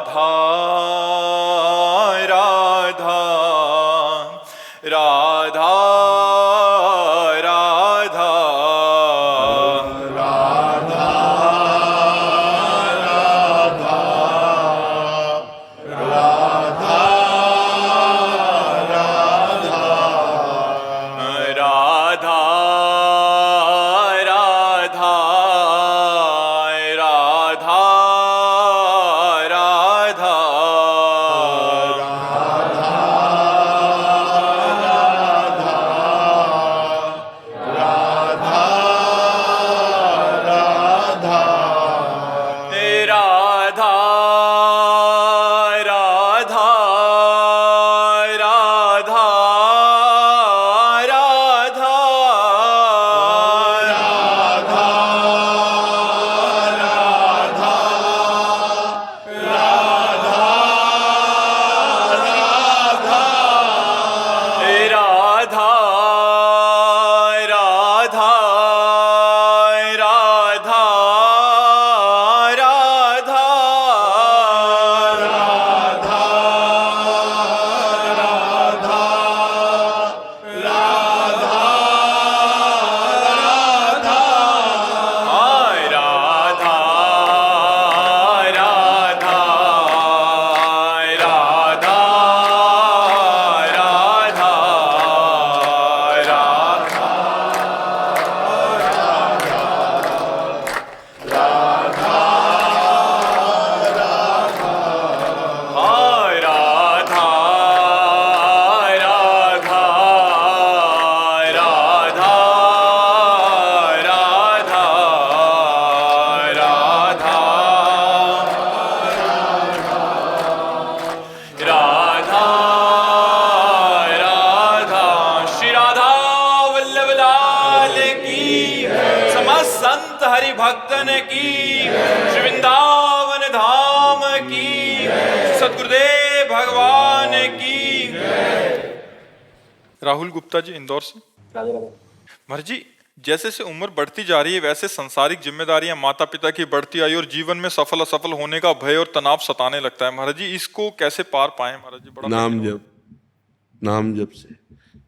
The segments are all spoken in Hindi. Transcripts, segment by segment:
राधा राधा राधा राधा राधा राधा राधा राधा राधा राधा राधा राधा राधा राधा राधा राधा हाय राधा राधा राधा राधा राधा हाय राधा राधा राधा राधा राधा राधा राधा श्री राधा वल्लभ लाल की समस्त संत हरि भक्तन की श्री वृंदावन धाम की सतगुरुदेव भगवान की। राहुल गुप्ता जी इंदौर से। महाराज जी, जैसे से उम्र बढ़ती जा रही है वैसे सांसारिक जिम्मेदारियां, माता पिता की बढ़ती आयु और जीवन में सफल असफल होने का भय और तनाव सताने लगता है। महाराज जी, इसको कैसे पार पाएं? महाराज जी, बड़ा नाम जप से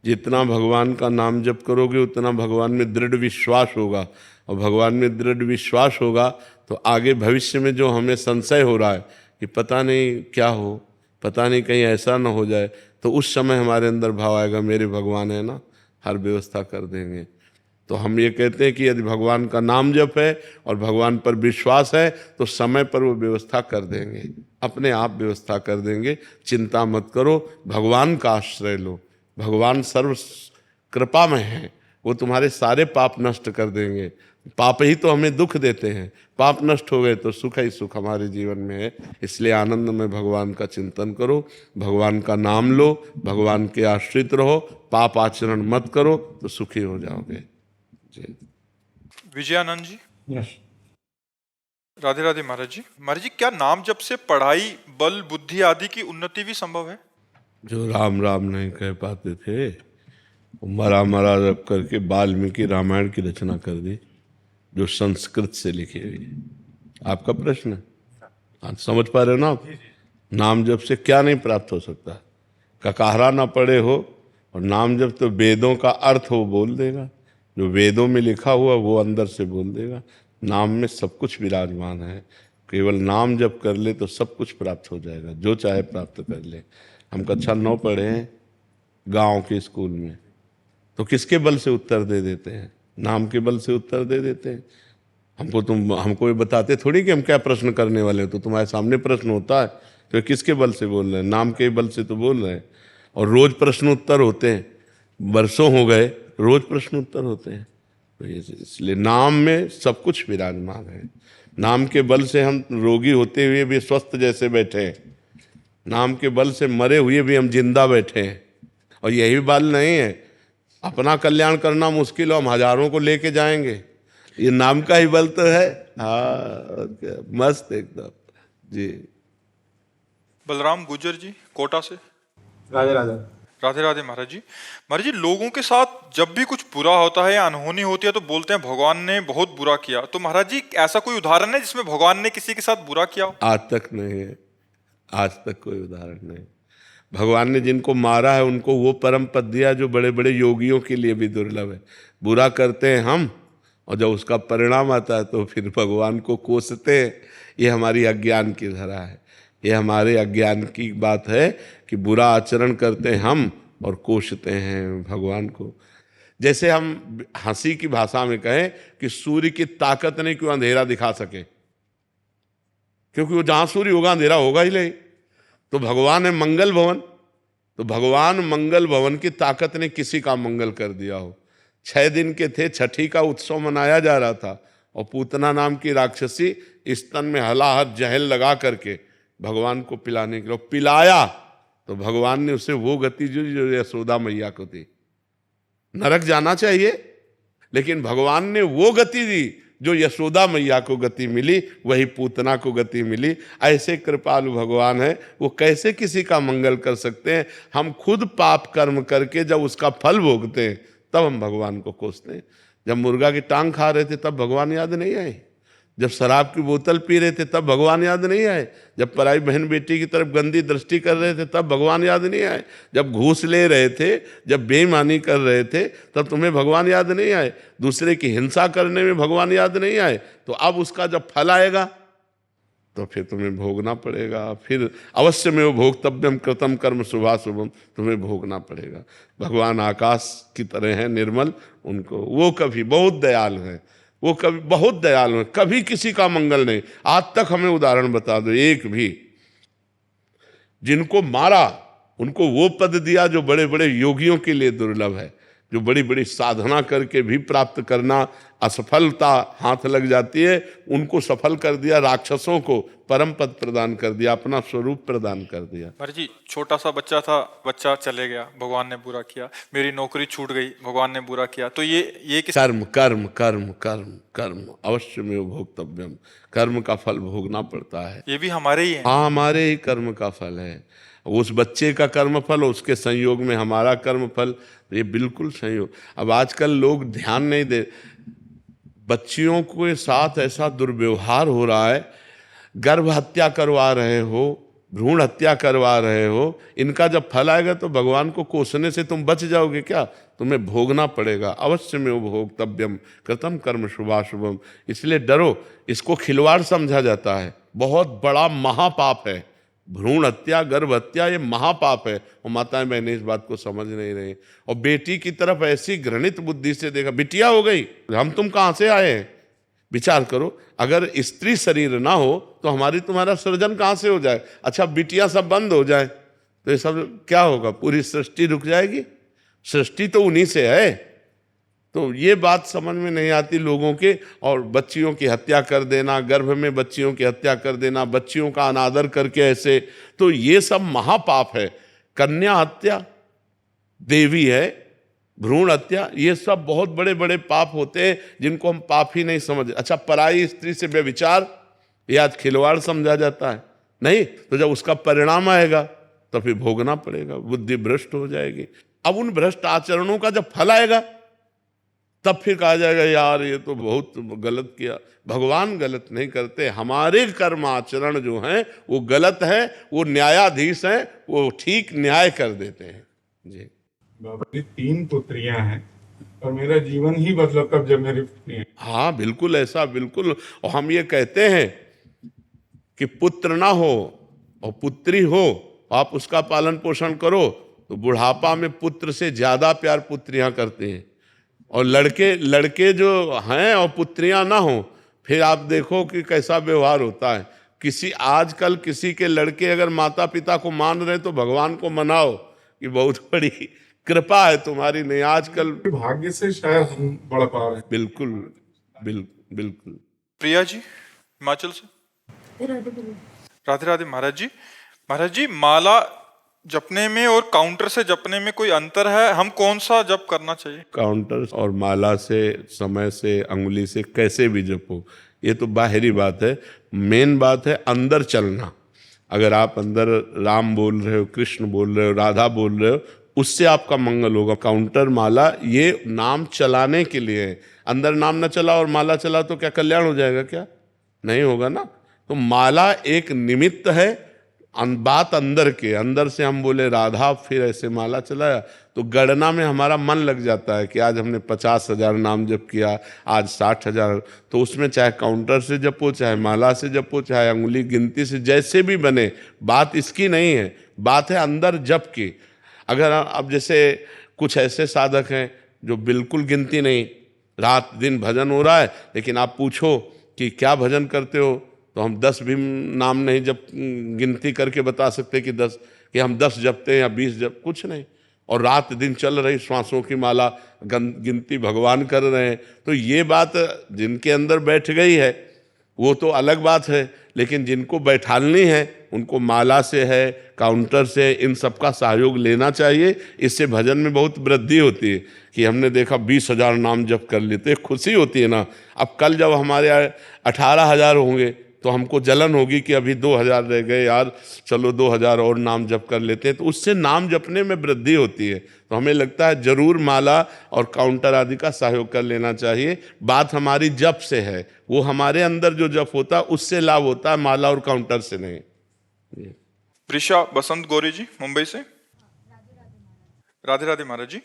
जितना भगवान का नाम जप करोगे उतना भगवान में दृढ़ विश्वास होगा, और भगवान में दृढ़ विश्वास होगा तो आगे भविष्य में जो हमें संशय हो रहा है कि पता नहीं क्या हो, पता नहीं कहीं ऐसा ना हो जाए, तो उस समय हमारे अंदर भाव आएगा मेरे भगवान है ना, हर व्यवस्था कर देंगे। तो हम ये कहते हैं कि यदि भगवान का नाम जप है और भगवान पर विश्वास है तो समय पर वो व्यवस्था कर देंगे, अपने आप व्यवस्था कर देंगे। चिंता मत करो, भगवान का आश्रय लो, भगवान सर्व कृपामय है, वो तुम्हारे सारे पाप नष्ट कर देंगे। पाप ही तो हमें दुख देते हैं, पाप नष्ट हो गए तो सुख ही सुख हमारे जीवन में है। इसलिए आनंद में भगवान का चिंतन करो, भगवान का नाम लो, भगवान के आश्रित रहो, पाप आचरण मत करो तो सुखी हो जाओगे। विजयानंद जी। राधे राधे महाराज जी। महाराज जी, क्या नाम जप से पढ़ाई, बल, बुद्धि आदि की उन्नति भी संभव है? जो राम राम नहीं कह पाते थे वो मरा मरा जप करके वाल्मीकि रामायण की रचना कर दी, जो संस्कृत से लिखी हुई। आपका प्रश्न है, आज समझ पा रहे हो ना आप? नाम जप से क्या नहीं प्राप्त हो सकता। ककाहरा ना पढ़े हो और नाम जप तो वेदों का अर्थ वो बोल देगा, जो वेदों में लिखा हुआ वो अंदर से बोल देगा। नाम में सब कुछ विराजमान है, केवल नाम जप कर ले तो सब कुछ प्राप्त हो जाएगा, जो चाहे प्राप्त कर ले। हम कक्षा 9 पढ़े हैं गांव के स्कूल में, तो किसके बल से उत्तर दे देते हैं? नाम के बल से उत्तर दे देते हैं। हमको ये बताते थोड़ी कि हम क्या प्रश्न करने वाले हैं, तो तुम्हारे सामने प्रश्न होता है तो किसके बल से बोल रहे हैं? नाम के बल से तो बोल रहे हैं। और रोज प्रश्न उत्तर होते हैं, वर्षों हो गए रोज प्रश्न उत्तर होते हैं। तो इसलिए नाम में सब कुछ विराजमान है। नाम के बल से हम रोगी होते हुए भी स्वस्थ जैसे बैठे हैं, नाम के बल से मरे हुए भी हम जिंदा बैठे हैं। और यही बल नहीं है, अपना कल्याण करना मुश्किल हो, हम हजारों को लेके जाएंगे, ये नाम का ही बल तो है। हाँ, मस्त एकदम जी। बलराम गुजर जी कोटा से। राधे राधे। राधे राधे महाराज जी। महाराज जी, लोगों के साथ जब भी कुछ बुरा होता है या अनहोनी होती है तो बोलते हैं भगवान ने बहुत बुरा किया। तो महाराज जी, ऐसा कोई उदाहरण है जिसमें भगवान ने किसी के साथ बुरा किया हो? आज तक नहीं है, आज तक कोई उदाहरण नहीं। भगवान ने जिनको मारा है उनको वो परम पद दिया जो बड़े बड़े योगियों के लिए भी दुर्लभ है। बुरा करते हैं हम और जब उसका परिणाम आता है तो फिर भगवान को कोसते हैं। ये हमारी अज्ञान की धरा है, ये हमारे अज्ञान की बात है कि बुरा आचरण करते हैं हम और कोसते हैं भगवान को। जैसे हम हंसी की भाषा में कहें कि सूर्य की ताकत नहीं क्यों अंधेरा दिखा सके, क्योंकि वो जहां सूर्य होगा अंधेरा होगा ही नहीं। तो भगवान है मंगल भवन, तो भगवान मंगल भवन की ताकत ने किसी का मंगल कर दिया हो। 6 दिन के थे, छठी का उत्सव मनाया जा रहा था और पूतना नाम की राक्षसी स्तन में हलाहट जहल लगा करके भगवान को पिलाने के लिए पिलाया, तो भगवान ने उसे वो गति जो यशोदा मैया को दी। नरक जाना चाहिए, लेकिन भगवान ने वो गति दी जो यशोदा मैया को गति मिली, वही पूतना को गति मिली। ऐसे कृपालु भगवान है, वो कैसे किसी का मंगल कर सकते हैं। हम खुद पाप कर्म करके जब उसका फल भोगते हैं तब हम भगवान को कोसते हैं। जब मुर्गा की टांग खा रहे थे तब भगवान याद नहीं आए, जब शराब की बोतल पी रहे थे तब भगवान याद नहीं आए, जब पराई बहन बेटी की तरफ गंदी दृष्टि कर रहे थे तब भगवान याद नहीं आए, जब घूस ले रहे थे, जब बेईमानी कर रहे थे तब तुम्हें भगवान याद नहीं आए, दूसरे की हिंसा करने में भगवान याद नहीं आए। तो अब उसका जब फल आएगा तो फिर तुम्हें भोगना पड़ेगा। फिर अवश्य में वो भोक्तव्यम कृतम कर्म शुभाशुभम, तुम्हें भोगना पड़ेगा। भगवान आकाश की तरह है निर्मल, उनको वो कभी बहुत दयालु हैं, वो कभी बहुत दयालु हैं, कभी किसी का मंगल नहीं। आज तक हमें उदाहरण बता दो एक भी, जिनको मारा उनको वो पद दिया जो बड़े बड़े योगियों के लिए दुर्लभ है, जो बड़ी बड़ी साधना करके भी प्राप्त करना असफलता हाथ लग जाती है, उनको सफल कर दिया। राक्षसों को परम पद प्रदान कर दिया, अपना स्वरूप प्रदान कर दिया। महाराज जी, छोटा सा बच्चा था, बच्चा चले गया, भगवान ने बुरा किया। मेरी नौकरी छूट गई, भगवान ने बुरा किया। तो ये किस कर्म कर्म कर्म कर्म कर्म अवश्य में भोक्तव्यम, कर्म का फल भोगना पड़ता है। ये भी हमारे ही है। हाँ, हमारे ही कर्म का फल है। उस बच्चे का कर्म फल, उसके संयोग में हमारा कर्म फल, ये बिल्कुल संयोग। अब आजकल लोग ध्यान नहीं दे, बच्चियों के साथ ऐसा दुर्व्यवहार हो रहा है, गर्भ हत्या करवा रहे हो, भ्रूण हत्या करवा रहे हो। इनका जब फल आएगा तो भगवान को कोसने से तुम बच जाओगे क्या? तुम्हें भोगना पड़ेगा। अवश्य में वो भोक्तव्यम कृतम कर्म शुभाशुभम। इसलिए डरो, इसको खिलवाड़ समझा जाता है, बहुत बड़ा महापाप है। भ्रूण हत्या, गर्भ हत्या, ये महापाप है। और माताएं बहनें इस बात को समझ नहीं रही। और बेटी की तरफ ऐसी घृणित बुद्धि से देखा, बिटिया हो गई, हम तुम कहाँ से आए हैं? विचार करो, अगर स्त्री शरीर ना हो तो हमारी तुम्हारा सृजन कहाँ से हो जाए? अच्छा, बिटिया सब बंद हो जाए तो ये सब क्या होगा? पूरी सृष्टि रुक जाएगी। सृष्टि तो उन्हीं से है। तो ये बात समझ में नहीं आती लोगों के। और बच्चियों की हत्या कर देना, गर्भ में बच्चियों की हत्या कर देना, बच्चियों का अनादर करके ऐसे, तो ये सब महापाप है। कन्या हत्या देवी है, भ्रूण हत्या, ये सब बहुत बड़े बड़े पाप होते हैं जिनको हम पाप ही नहीं समझ। अच्छा, पराई स्त्री से व्यभिचार, ये आज खिलवाड़ समझा जाता है? नहीं, तो जब उसका परिणाम आएगा तो फिर भोगना पड़ेगा, बुद्धि भ्रष्ट हो जाएगी। अब उन भ्रष्ट आचरणों का जब फल आएगा तब फिर कहा जाएगा यार ये तो बहुत गलत किया। भगवान गलत नहीं करते, हमारे कर्म आचरण जो हैं वो गलत है, वो न्यायाधीश हैं, वो ठीक न्याय कर देते हैं। जी बाबा जी, 3 पुत्रियां हैं और मेरा जीवन ही बदला तब जब मेरी पुत्री। हाँ, बिल्कुल ऐसा, बिल्कुल। और हम ये कहते हैं कि पुत्र ना हो और पुत्री हो, आप उसका पालन पोषण करो, तो बुढ़ापा में पुत्र से ज्यादा प्यार पुत्रियां करती हैं। और लड़के जो हैं और पुत्रियां ना हो, फिर आप देखो कि कैसा व्यवहार होता है। आजकल किसी के लड़के अगर माता पिता को मान रहे तो भगवान को मनाओ कि बहुत बड़ी कृपा है तुम्हारी। नहीं, आजकल भाग्य से शायद हम बढ़ पा रहे हैं। बिल्कुल बिल्कुल बिल्कुल। प्रिया जी हिमाचल से, राधे राधे। महाराज जी, माला जपने में और काउंटर से जपने में कोई अंतर है? हम कौन सा जप करना चाहिए? काउंटर और माला से, समय से, अंगुली से कैसे भी जपो, ये तो बाहरी बात है। मेन बात है अंदर चलना। अगर आप अंदर राम बोल रहे हो, कृष्ण बोल रहे हो, राधा बोल रहे हो, उससे आपका मंगल होगा। काउंटर माला ये नाम चलाने के लिए है। अंदर नाम न चला और माला चला तो क्या कल्याण हो जाएगा? क्या नहीं होगा ना। तो माला एक निमित्त है, बात अंदर के, अंदर से हम बोले राधा, फिर ऐसे माला चलाया तो गणना में हमारा मन लग जाता है कि आज हमने 50,000 नाम जप किया, आज 60,000। तो उसमें चाहे काउंटर से जपो, चाहे माला से जपो, चाहे अंगुली गिनती से, जैसे भी बने, बात इसकी नहीं है, बात है अंदर जप की। अगर अब जैसे कुछ ऐसे साधक हैं जो बिल्कुल गिनती नहीं, रात दिन भजन हो रहा है, लेकिन आप पूछो कि क्या भजन करते हो, तो हम 10 भी नाम नहीं जब गिनती करके बता सकते कि हम 10 जपते हैं या 20 जप, कुछ नहीं। और रात दिन चल रही श्वासों की माला, गिनती भगवान कर रहे हैं। तो ये बात जिनके अंदर बैठ गई है वो तो अलग बात है, लेकिन जिनको बैठालनी है उनको माला से है, काउंटर से, इन सब का सहयोग लेना चाहिए। इससे भजन में बहुत वृद्धि होती है कि हमने देखा 20,000 नाम जप कर लेते, खुशी होती है ना। अब कल जब हमारे 18,000 होंगे तो हमको जलन होगी कि अभी 2,000 रह गए यार, चलो 2,000 और नाम जप कर लेते हैं। तो उससे नाम जपने में वृद्धि होती है। तो हमें लगता है जरूर माला और काउंटर आदि का सहयोग कर लेना चाहिए। बात हमारी जप से है, वो हमारे अंदर जो जप होता है उससे लाभ होता है, माला और काउंटर से नहीं। प्रिशा बसंत गौरी जी मुंबई से। राधे राधे महाराज जी।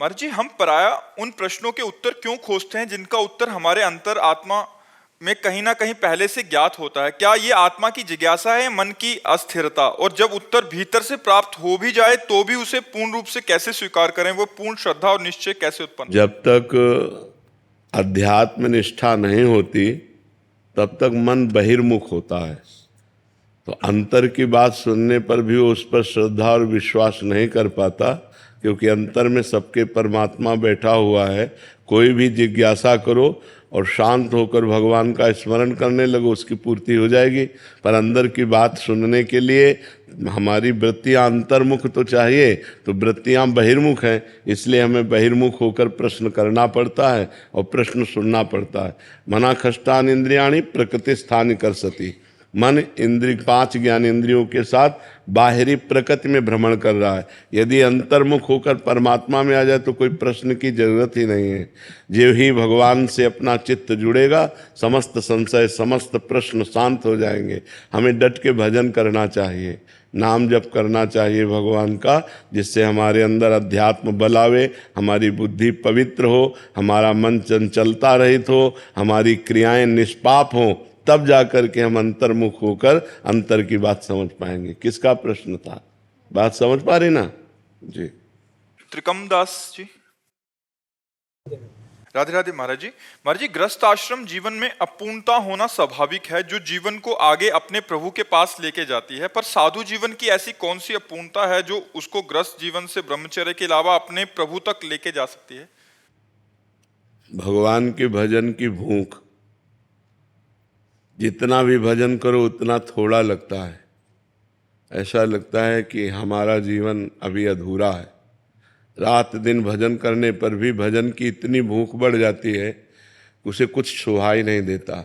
महाराज जी, हम पराया उन प्रश्नों के उत्तर क्यों खोजते हैं जिनका उत्तर हमारे अंतर आत्मा में कहीं ना कहीं पहले से ज्ञात होता है? क्या ये आत्मा की जिज्ञासा है, मन की अस्थिरता? और जब उत्तर भीतर से प्राप्त हो भी जाए तो भी उसे पूर्ण रूप से कैसे स्वीकार करें? वो पूर्ण श्रद्धा और निश्चय कैसे उत्पन्न? जब तक अध्यात्म निष्ठा नहीं होती तब तक मन बहिर्मुख होता है। तो अंतर की बात सुनने पर भी वो उस पर श्रद्धा और विश्वास नहीं कर पाता, क्योंकि अंतर में सबके परमात्मा बैठा हुआ है। कोई भी जिज्ञासा करो और शांत होकर भगवान का स्मरण करने लगो, उसकी पूर्ति हो जाएगी। पर अंदर की बात सुनने के लिए हमारी वृत्तियाँ अंतर्मुख तो चाहिए, तो वृत्तियाँ बहिर्मुख हैं, इसलिए हमें बहिर्मुख होकर प्रश्न करना पड़ता है और प्रश्न सुनना पड़ता है। मना खष्टान इंद्रियाणि प्रकृति स्थान कर सती। मन इंद्रिय 5 ज्ञान इंद्रियों के साथ बाहरी प्रकृति में भ्रमण कर रहा है। यदि अंतर्मुख होकर परमात्मा में आ जाए तो कोई प्रश्न की जरूरत ही नहीं है। जो ही भगवान से अपना चित्त जुड़ेगा, समस्त संशय, समस्त प्रश्न शांत हो जाएंगे। हमें डट के भजन करना चाहिए, नाम जप करना चाहिए भगवान का, जिससे हमारे अंदर अध्यात्म बल आवे, हमारी बुद्धि पवित्र हो, हमारा मन चंचलता रहित हो, हमारी क्रियाएं निष्पाप हों। तब जाकर के हम अंतर्मुख होकर अंतर की बात समझ पाएंगे। किसका प्रश्न था? बात समझ पा रही ना जी? त्रिकम दास जी। राधे राधे महाराज जी। महाराज जी, ग्रस्त आश्रम जीवन में अपूर्णता होना स्वाभाविक है जो जीवन को आगे अपने प्रभु के पास लेके जाती है, पर साधु जीवन की ऐसी कौन सी अपूर्णता है जो उसको ग्रस्त जीवन से ब्रह्मचर्य के अलावा अपने प्रभु तक लेके जा सकती है? भगवान के भजन की भूख। जितना भी भजन करो उतना थोड़ा लगता है। ऐसा लगता है कि हमारा जीवन अभी अधूरा है। रात दिन भजन करने पर भी भजन की इतनी भूख बढ़ जाती है, उसे कुछ सुहाई नहीं देता।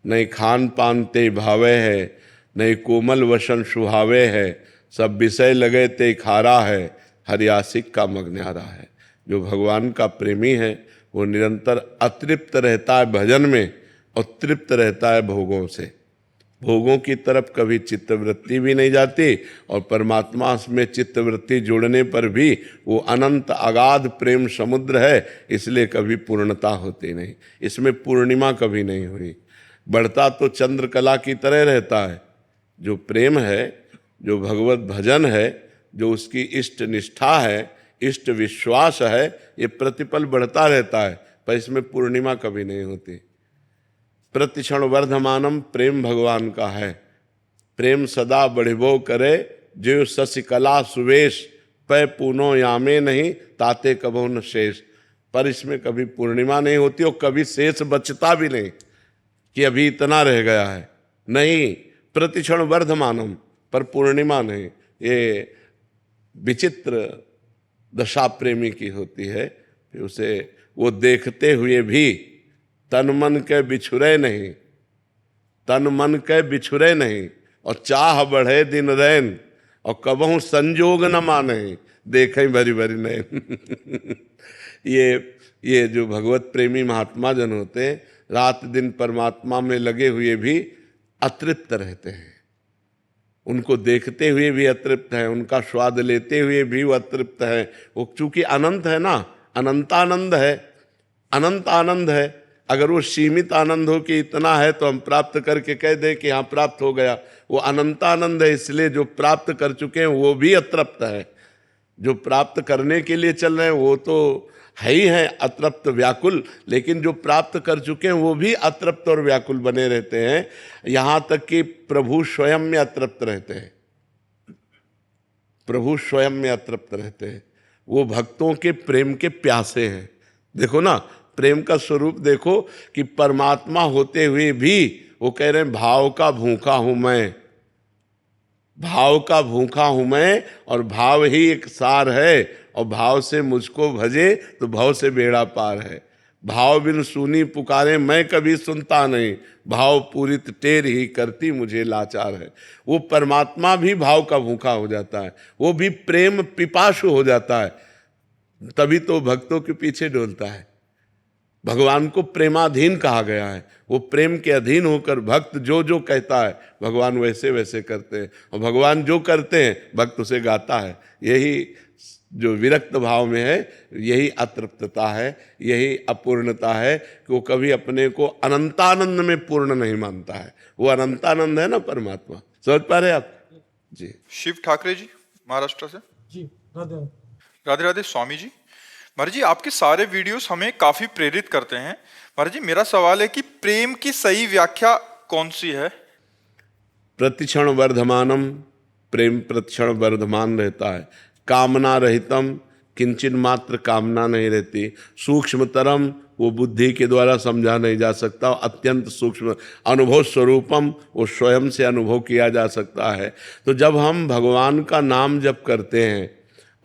नहीं खान पान ते भावे है, नहीं कोमल वसन सुहावे है, सब विषय लगे ते खारा है, हरियासिक का मगन्यारा है। जो भगवान का प्रेमी है वो निरंतर अतृप्त रहता है भजन में और तृप्त रहता है भोगों से। भोगों की तरफ कभी चित्तवृत्ति भी नहीं जाती, और परमात्मा में चित्तवृत्ति जोड़ने पर भी वो अनंत अगाध प्रेम समुद्र है, इसलिए कभी पूर्णता होती नहीं। इसमें पूर्णिमा कभी नहीं हुई। बढ़ता तो चंद्रकला की तरह रहता है। जो प्रेम है, जो भगवत भजन है, जो उसकी इष्ट निष्ठा है, इष्ट विश्वास है, ये प्रतिपल बढ़ता रहता है, पर इसमें पूर्णिमा कभी नहीं होती। प्रतिक्षण वर्धमानम प्रेम भगवान का है। प्रेम सदा बढ़िबो करे, जो शशिकला सुवेश, पै पूनो यामे नहीं, ताते कबो न शेष। पर इसमें कभी पूर्णिमा नहीं होती और कभी शेष बचता भी नहीं कि अभी इतना रह गया है। नहीं, प्रतिक्षण वर्धमानम, पर पूर्णिमा नहीं। ये विचित्र दशा प्रेमी की होती है। फिर उसे वो देखते हुए भी तन मन के बिछुरे नहीं, तन मन के बिछुरे नहीं, और चाह बढ़े दिन रैन, और कबहू संजोग न माने, देखें भरी भरी नैन। ये जो भगवत प्रेमी महात्मा जन होते हैं, रात दिन परमात्मा में लगे हुए भी अतृप्त रहते हैं। उनको देखते हुए भी अतृप्त है, उनका स्वाद लेते हुए भी वो अतृप्त है। वो चूंकि अनंत है ना, अनंतानंद है, अनंत आनंद है। अगर वो सीमित आनंद हो कि इतना है तो हम प्राप्त करके कह दें कि हाँ प्राप्त हो गया, वो अनंतानंद है, इसलिए जो प्राप्त कर चुके हैं वो भी अतृप्त है। जो प्राप्त करने के लिए चल रहे हैं वो तो है ही है अतृप्त व्याकुल, लेकिन जो प्राप्त कर चुके हैं वो भी अतृप्त और व्याकुल बने रहते हैं, यहां तक कि प्रभु स्वयं में अतृप्त रहते हैं। प्रभु स्वयं में अतृप्त रहते हैं। वो भक्तों के प्रेम के प्यासे हैं। देखो ना, प्रेम का स्वरूप देखो कि परमात्मा होते हुए भी वो कह रहे हैं भाव का भूखा हूं मैं, भाव का भूखा हूं मैं, और भाव ही एक सार है, और भाव से मुझको भजे तो भाव से बेड़ा पार है। भाव बिन सुनी पुकारे मैं कभी सुनता नहीं, भाव पूरित टेर ही करती मुझे लाचार है। वो परमात्मा भी भाव का भूखा हो जाता है, वो भी प्रेम पिपासु हो जाता है, तभी तो भक्तों के पीछे डोलता है। भगवान को प्रेमाधीन कहा गया है। वो प्रेम के अधीन होकर भक्त जो जो कहता है भगवान वैसे वैसे करते हैं, और भगवान जो करते हैं भक्त उसे गाता है। यही जो विरक्त भाव में है, यही अतृप्तता है, यही अपूर्णता है कि वो कभी अपने को अनंतानंद में पूर्ण नहीं मानता है। वो अनंतानंद है ना परमात्मा। समझ पा रहे आप जी? शिव ठाकरे जी महाराष्ट्र से। जी राधे राधे राधे स्वामी जी। महाराज जी आपके सारे वीडियोस हमें काफी प्रेरित करते हैं। महाराज जी मेरा सवाल है कि प्रेम की सही व्याख्या कौन सी है? प्रतिक्षण वर्धमानम, प्रेम प्रतिक्षण वर्धमान रहता है। कामना रहितम, किंचन मात्र कामना नहीं रहती। सूक्ष्मतरम, वो बुद्धि के द्वारा समझा नहीं जा सकता, अत्यंत सूक्ष्म। अनुभव स्वरूपम, वो स्वयं से अनुभव किया जा सकता है। तो जब हम भगवान का नाम जप करते हैं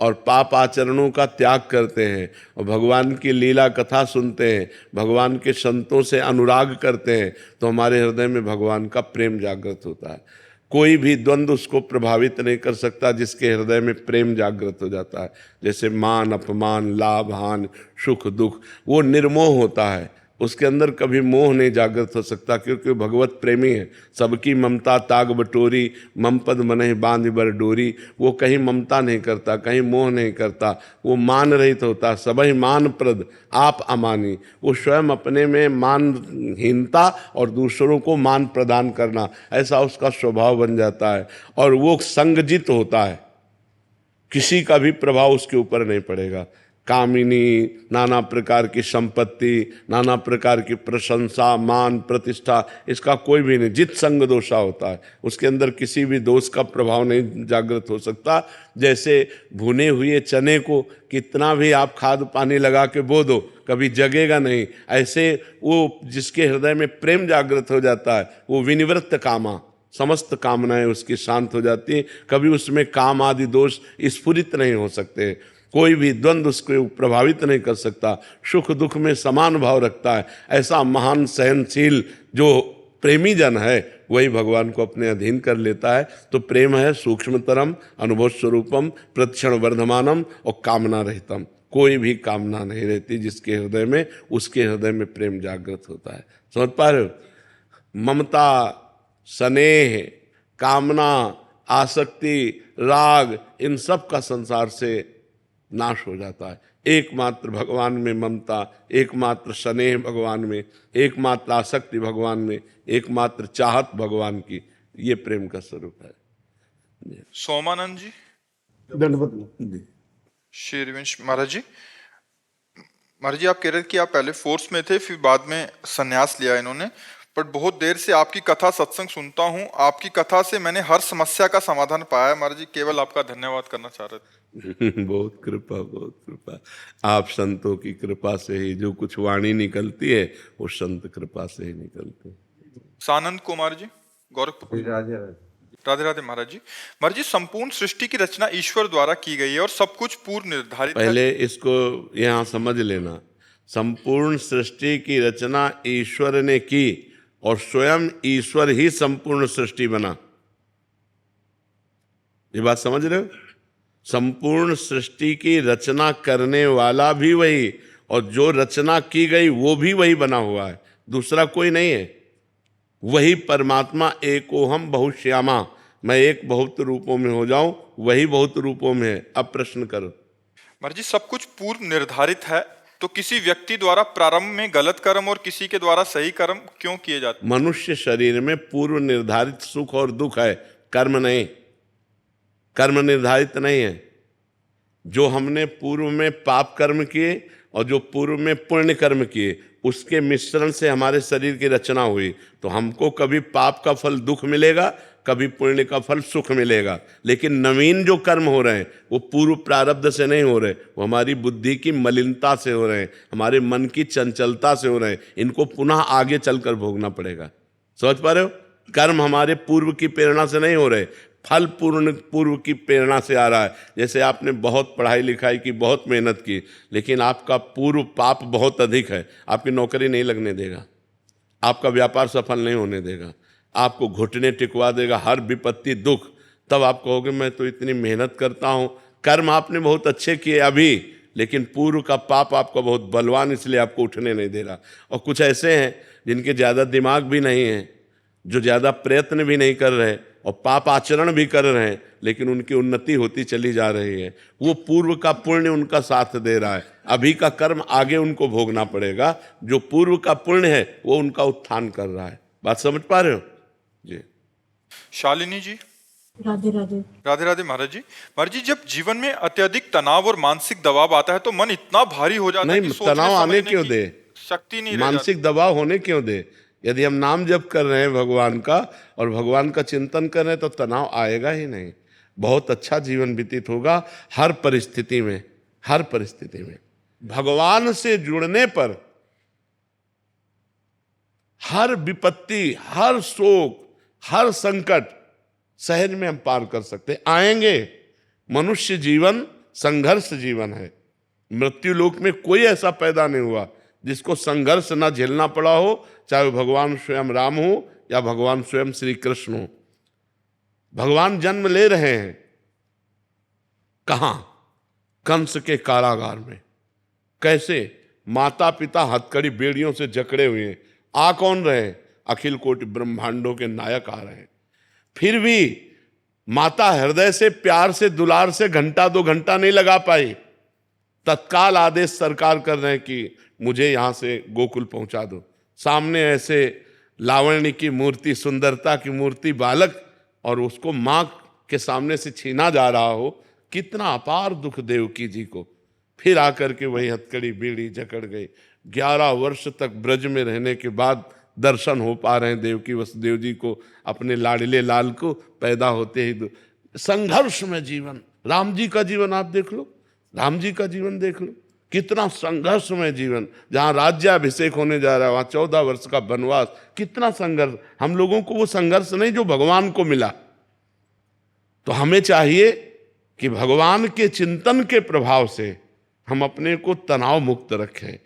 और पाप आचरणों का त्याग करते हैं और भगवान की लीला कथा सुनते हैं, भगवान के संतों से अनुराग करते हैं, तो हमारे हृदय में भगवान का प्रेम जागृत होता है। कोई भी द्वंद्व उसको प्रभावित नहीं कर सकता जिसके हृदय में प्रेम जागृत हो जाता है। जैसे मान अपमान, लाभ हानि, सुख दुख, वो निर्मोह होता है, उसके अंदर कभी मोह नहीं जागृत हो सकता, क्योंकि भगवत प्रेमी है। सबकी ममता ताग बटोरी, मम पद मनहि बांध बर डोरी। वो कहीं ममता नहीं करता, कहीं मोह नहीं करता, वो मान रहित होता। सबहि मान प्रद आप अमानी, वो स्वयं अपने में मानहीनता और दूसरों को मान प्रदान करना, ऐसा उसका स्वभाव बन जाता है। और वो संगजित होता है, किसी का भी प्रभाव उसके ऊपर नहीं पड़ेगा। कामिनी, नाना प्रकार की संपत्ति, नाना प्रकार की प्रशंसा, मान प्रतिष्ठा, इसका कोई भी नहीं। जित संग दोषा होता है, उसके अंदर किसी भी दोष का प्रभाव नहीं जागृत हो सकता। जैसे भुने हुए चने को कितना भी आप खाद पानी लगा के बो दो, कभी जगेगा नहीं। ऐसे वो जिसके हृदय में प्रेम जागृत हो जाता है, वो विनिवृत्त कामा, समस्त कामनाएं उसकी शांत हो जाती हैं। कभी उसमें काम आदि दोष स्फुरित नहीं हो सकते। कोई भी द्वंद्व उसको प्रभावित नहीं कर सकता। सुख दुख में समान भाव रखता है। ऐसा महान सहनशील जो प्रेमी जन है, वही भगवान को अपने अधीन कर लेता है। तो प्रेम है सूक्ष्मतरम, अनुभव स्वरूपम, प्रतिक्षण वर्धमानम और कामना रहितम। कोई भी कामना नहीं रहती जिसके हृदय में, उसके हृदय में प्रेम जागृत होता है। समझ पा रहे हो? ममता, स्नेह, कामना, आसक्ति, राग, इन सब का संसार से नाश हो जाता है। एकमात्र भगवान में ममता, एकमात्र स्नेह भगवान में, एकमात्र आसक्ति भगवान में, एकमात्र चाहत भगवान की, ये प्रेम का स्वरूप है। सोमानंद जी। दंडवत शेरवंश महाराज जी। महाराज जी आप कह रहे थे कि आप पहले फोर्स में थे, फिर बाद में संन्यास लिया इन्होंने, पर बहुत देर से आपकी कथा सत्संग सुनता हूँ। आपकी कथा से मैंने हर समस्या का समाधान पाया। महाराज जी केवल आपका धन्यवाद करना चाह रहे थे। बहुत कृपा, बहुत कृपा। आप संतों की कृपा से ही जो कुछ वाणी निकलती है, वो संत कृपा से ही निकलती है। सानंद कुमार जी, गोरखपुर। राधे राधे महाराज जी। महाराज जी संपूर्ण सृष्टि की रचना ईश्वर द्वारा की गई है और सब कुछ पूर्व निर्धारित है। पहले इसको यहाँ समझ लेना, संपूर्ण सृष्टि की रचना ईश्वर ने की और स्वयं ईश्वर ही संपूर्ण सृष्टि बना। ये बात समझ रहे हो? संपूर्ण सृष्टि की रचना करने वाला भी वही, और जो रचना की गई वो भी वही बना हुआ है, दूसरा कोई नहीं है। वही परमात्मा एकोहम बहुश्यामा, मैं एक बहुत रूपों में हो जाऊं, वही बहुत रूपों में है। अब प्रश्न करो। महाराज जी, सब कुछ पूर्व निर्धारित है, तो किसी व्यक्ति द्वारा प्रारंभ में गलत कर्म और किसी के द्वारा सही कर्म क्यों किए जाते हैं? मनुष्य शरीर में पूर्व निर्धारित सुख और दुख है, कर्म नहीं। कर्म निर्धारित नहीं है। जो हमने पूर्व में पाप कर्म किए और जो पूर्व में पुण्य कर्म किए, उसके मिश्रण से हमारे शरीर की रचना हुई। तो हमको कभी पाप का फल दुख मिलेगा, कभी पुण्य का फल सुख मिलेगा। लेकिन नवीन जो कर्म हो रहे हैं वो पूर्व प्रारब्ध से नहीं हो रहे, वो हमारी बुद्धि की मलिनता से हो रहे हैं, हमारे मन की चंचलता से हो रहे हैं। इनको पुनः आगे चलकर भोगना पड़ेगा। समझ पा रहे हो? कर्म हमारे पूर्व की प्रेरणा से नहीं हो रहे, फल पूर्व की प्रेरणा से आ रहा है। जैसे आपने बहुत पढ़ाई लिखाई की, बहुत मेहनत की, लेकिन आपका पूर्व पाप बहुत अधिक है, आपकी नौकरी नहीं लगने देगा, आपका व्यापार सफल नहीं होने देगा, आपको घुटने टिकवा देगा, हर विपत्ति दुख। तब आप कहोगे मैं तो इतनी मेहनत करता हूँ। कर्म आपने बहुत अच्छे किए अभी, लेकिन पूर्व का पाप आपका बहुत बलवान, इसलिए आपको उठने नहीं दे रहा। और कुछ ऐसे हैं जिनके ज़्यादा दिमाग भी नहीं है, जो ज़्यादा प्रयत्न भी नहीं कर रहे और पाप आचरण भी कर रहे हैं, लेकिन उनकी उन्नति होती चली जा रही है। वो पूर्व का पुण्य उनका साथ दे रहा है। अभी का कर्म आगे उनको भोगना पड़ेगा। जो पूर्व का पुण्य है वो उनका उत्थान कर रहा है। बात समझ पा रहे हो जी? शालिनी जी, राधे राधे। राधे राधे महाराज जी। महाराज जी, जब जीवन में अत्यधिक तनाव और मानसिक दबाव आता है तो मन इतना भारी हो जाता है नहीं, कि सोचने तनाव आने समझने क्यों की दे? शक्ति नहीं रह जाती। मानसिक दबाव होने क्यों दे? यदि हम नाम जप कर रहे हैं भगवान का और भगवान का चिंतन कर रहे हैं तो तनाव आएगा ही नहीं। बहुत अच्छा जीवन व्यतीत होगा हर परिस्थिति में। हर परिस्थिति में भगवान से जुड़ने पर हर विपत्ति, हर शोक, हर संकट सहज में हम पार कर सकते आएंगे। मनुष्य जीवन संघर्ष जीवन है। मृत्यु लोक में कोई ऐसा पैदा नहीं हुआ जिसको संघर्ष ना झेलना पड़ा हो, चाहे वो भगवान स्वयं राम हो या भगवान स्वयं श्री कृष्ण हो। भगवान जन्म ले रहे हैं कहां? कंस के कारागार में। कैसे? माता पिता हथकड़ी बेड़ियों से जकड़े हुए हैं। आ कौन रहे? अखिल कोटि ब्रह्मांडों के नायक आ रहे हैं। फिर भी माता हृदय से, प्यार से, दुलार से घंटा 2 घंटा नहीं लगा पाई। तत्काल आदेश सरकार कर रहे हैं कि मुझे यहां से गोकुल पहुंचा दो। सामने ऐसे लावण्य की मूर्ति, सुंदरता की मूर्ति बालक, और उसको मां के सामने से छीना जा रहा हो। कितना अपार दुख देवकी जी को। फिर आकर के वही हथकड़ी बेड़ी जकड़ गई। 11 वर्ष तक ब्रज में रहने के बाद दर्शन हो पा रहे हैं देवकी वसुदेव जी को, अपने लाडले लाल को। पैदा होते ही संघर्ष में जीवन। राम जी का जीवन आप देख लो, राम जी का जीवन देख लो, कितना संघर्षमय जीवन। जहाँ राज्याभिषेक होने जा रहा है वहाँ 14 वर्ष का वनवास। कितना संघर्ष। हम लोगों को वो संघर्ष नहीं जो भगवान को मिला। तो हमें चाहिए कि भगवान के चिंतन के प्रभाव से हम अपने को तनाव मुक्त रखें।